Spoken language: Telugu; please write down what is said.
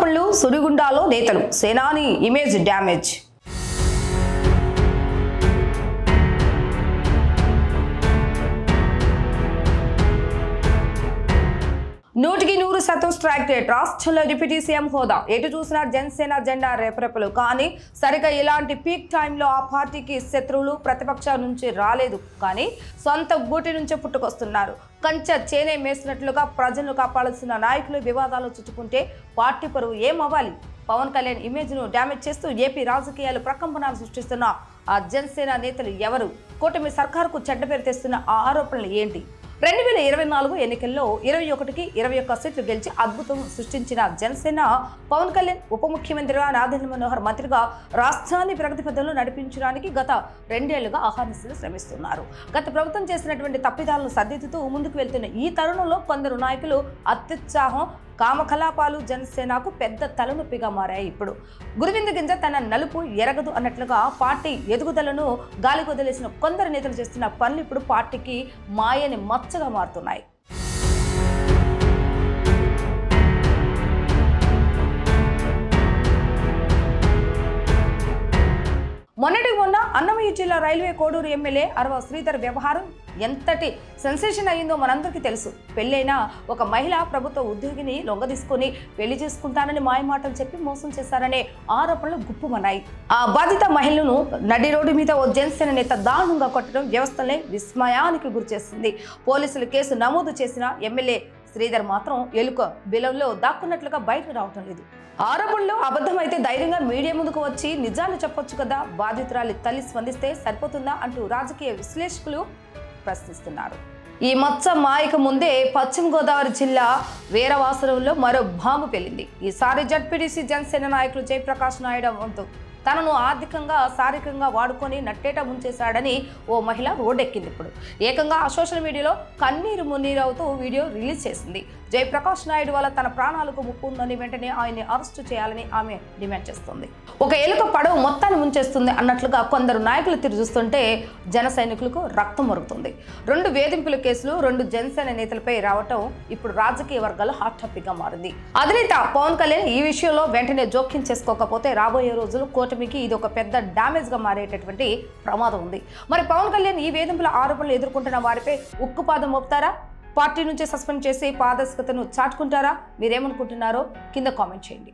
ఆరోపణలు, సుడిగుండాలో నేతలు, సేనాని ఇమేజ్ డ్యామేజ్. నూటికి 100% స్ట్రైక్ రేట్. రాష్ట్రంలో డిప్యూటీ సీఎం హోదా. ఎటు చూసినా జనసేన జెండా రేపరెపలు. కానీ సరిగా ఇలాంటి పీక్ టైంలో ఆ పార్టీకి శత్రువులు ప్రతిపక్షాల నుంచి రాలేదు, కానీ సొంత గూటి నుంచే పుట్టుకొస్తున్నారు. కంచె చేనే మేసినట్లుగా ప్రజలను కాపాడాల్సిన నాయకులు వివాదాలు చుట్టుకుంటే పార్టీ పరువు ఏమవ్వాలి? పవన్ కళ్యాణ్ ఇమేజ్ను డ్యామేజ్ చేస్తూ ఏపీ రాజకీయాలు ప్రకంపనలు సృష్టిస్తున్న ఆ జనసేన నేతలు ఎవరు? కూటమి సర్కారుకు చెడ్డ పేరు తెస్తున్న ఆ ఆరోపణలు ఏంటి? 2024 ఎన్నికల్లో 21కి 21 సీట్లు గెలిచి అద్భుతం సృష్టించిన జనసేన పవన్ కళ్యాణ్ ఉప ముఖ్యమంత్రిగా, నాదెండ్ల మనోహర్ మంత్రిగా రాష్ట్రాన్ని ప్రగతి పథంలో నడిపించడానికి గత 2 ఏళ్లుగా అహర్నిశలు శ్రమిస్తున్నారు. గత ప్రభుత్వం చేసినటువంటి తప్పిదాలను సరిదిద్దుతూ ముందుకు వెళ్తున్న ఈ తరుణంలో కొందరు నాయకులు అత్యుత్సాహం, కామకలాపాలు జనసేనకు పెద్ద తలనొప్పిగా మారాయి. ఇప్పుడు గురువింద గింజ తన నలుపు ఎరగదు అన్నట్లుగా పార్టీ ఎదుగుదలను గాలికొదిలేసిన కొందరు నేతలు చేస్తున్న పనులు ఇప్పుడు పార్టీకి మాయని మచ్చగా మారుతున్నాయి. మొన్న అన్నమయ్య జిల్లా రైల్వే కోడూరు ఎమ్మెల్యే అరవ శ్రీధర్ వ్యవహారం ఎంతటి సెన్సేషన్ అయ్యిందో మనందరికీ తెలుసు. పెళ్ళైన ఒక మహిళ ప్రభుత్వ ఉద్యోగిని లొంగదీసుకుని పెళ్లి చేసుకుంటానని మాయమాటలు చెప్పి మోసం చేశారనే ఆరోపణలు గుప్పుమన్నాయి. ఆ బాధిత మహిళను నడి రోడ్డు మీద ఓ జనసేన నేత దారుణంగా కొట్టడం వ్యవస్థలనే విస్మయానికి గురిచేస్తుంది. పోలీసులు కేసు నమోదు చేసిన ఎమ్మెల్యే శ్రీధర్ మాత్రం ఎలుక బిలంలో దాక్కున్నట్లుగా బయటకు రావటం లేదు. ఆరోపణలు అబద్ధమైతే ధైర్యంగా మీడియా ముందుకు వచ్చి నిజాలు చెప్పొచ్చు కదా, బాధితురాలి తల్లి స్పందిస్తే సరిపోతుందా అంటూ రాజకీయ విశ్లేషకులు ప్రశ్నిస్తున్నారు. ఈ మచ్చ మాయక ముందే పశ్చిమ గోదావరి జిల్లా వీరవాసరంలో మరో బాంబు పేలింది. ఈసారి జడ్పీటీసీ జనసేన నాయకులు జయప్రకాష్ నాయుడు వంతు తనను ఆర్థికంగా, శారీరకంగా వాడుకొని నట్టేట ముంచేశాడని ఓ మహిళ రోడ్డెక్కింది. ఇప్పుడు ఏకంగా ఆ సోషల్ మీడియాలో కన్నీరు మున్నీరు అవుతూ వీడియో రిలీజ్ చేసింది. జయప్రకాష్ నాయుడు వల్ల తన ప్రాణాలకు ముప్పు ఉందని వెంటనే ఆయన్ని అరెస్టు చేయాలని ఆమె డిమాండ్ చేస్తుంది. ఒక ఎలుక పడవ మొత్తాన్ని ముంచేస్తుంది అన్నట్లుగా కొందరు నాయకులు తిరుగుతుంటే జన సైనికులకు రక్తం మరుగుతుంది. 2 వేధింపుల కేసులు 2 జనసేన నేతలపై రావటం ఇప్పుడు రాజకీయ వర్గాల్లో హాట్ టాపిక్ గా మారింది. అధినేత పవన్ కళ్యాణ్ ఈ విషయంలో వెంటనే జోక్యం చేసుకోకపోతే రాబోయే రోజులు కూటమికి ఇది ఒక పెద్ద డ్యామేజ్ గా మారేటటువంటి ప్రమాదం ఉంది. మరి పవన్ కళ్యాణ్ ఈ వేధింపుల ఆరోపణలు ఎదుర్కొంటున్న వారిపై ఉక్కుపాదం మోపుతారా? పార్టీ నుంచి సస్పెండ్ చేసి పారదర్శకతను చాటుకుంటారా? మీరేమనుకుంటున్నారో కింద కామెంట్ చేయండి.